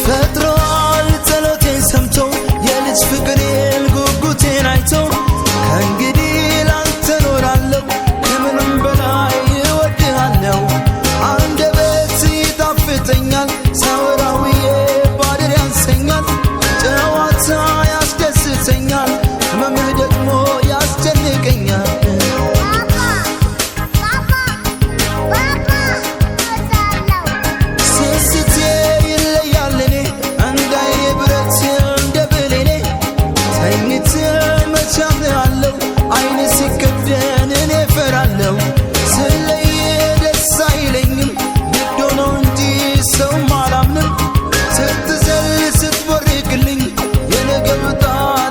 ፈጥሯል ጸሎቴን ሰምቶ የልጅ ፍቅሬን ጉጉቴን አይቶ ከእንግዲህ ላንተ ኖራለሁ ከምንም በላይ እወድሃለሁ። አንደበት ይጣፍጠኛል ሳወራውዬ ባድር ያንሰኛል። ጨዋታ ያስደስተኛል ህመምህ ደግሞ ያስጨንቀኛል። አይኔ ሲከደን እኔ ፈራለሁ ስለየ ደስ አይለኝም ግድ ሆኖ እንጂ ሰው አላምንም። ስትዘል ስትቦርቅልኝ የነገው ዕጣ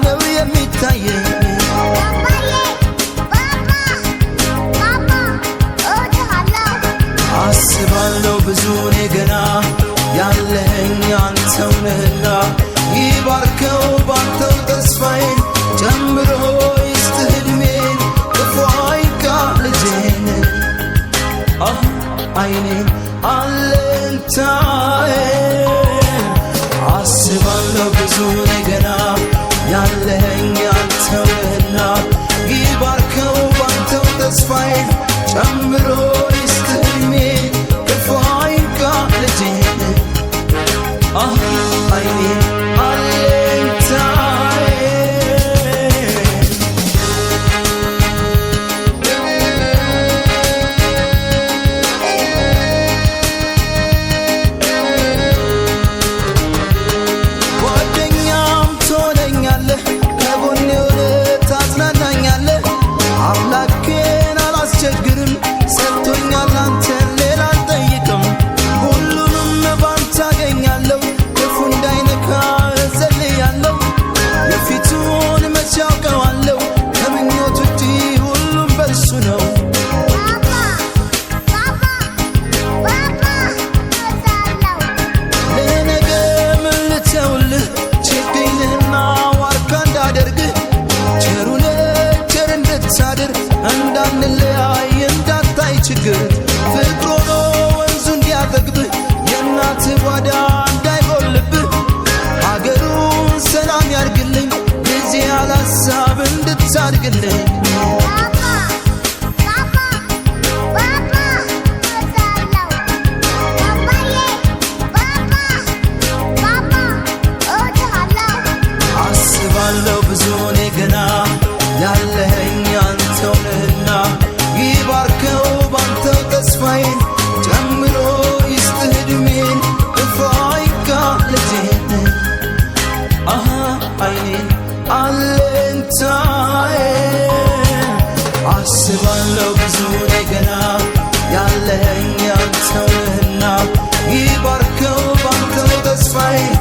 ነው የሚታየኝ። አስባለሁ ብዙ እኔ ገና ያለኸኝ አንተው ነህና ይባርከው ባንተው ተስፋዬን ጨምሮ አይኔን አለኝታዬ አስባለሁ ብዙ ነገና ያለኸኝ አንተው ነህና ይባርከው ባንተው ተስፋዬን ጨምሮ ይስጥህ ዕድሜን ክፉ አይንካ ልጄን አይኔን አለኝታዬ አምላኬን አላስቸግርም ሰጥቶኛል አንተን ሌላ አልጠይቅም። ሁሉንም ባንተ አገኛለሁ ክፉ እንዳይነካ እጸልያለሁ። የፊቱን መቼ አውቀዋለሁ ከምኞት ውጪ ሁሉም በእሱ ነው። ለነገ ምን ልተውልህ ችግኝህና ዋርካ እንዳደርግህ ቸሩነ ሳድር እንዳንለያይ እንዳታይ ችግር ፍቅር ሆኖ ወንዙ እንዲያጠግብህ የእናትህ ጓዳ እንዳይጎልብህ አገሩን ሰላም ያርግልኝ ጊዜ ያላሳብ እንድታድግልኝ። አስባለሁ ብዙ እኔ ገና ያለኸኝ አንተው ነህና ይባርከው ባንተው ተስፋዬን ጨምሮ ይስጥህ ዕድሜን ክፉ አይንካ ልጄን አይኔን አለኝታዬ አስባለሁ ብዙ ነገና ያለኸኝ አንተው ነህና ይባርከው ባንተው ተስፋዬን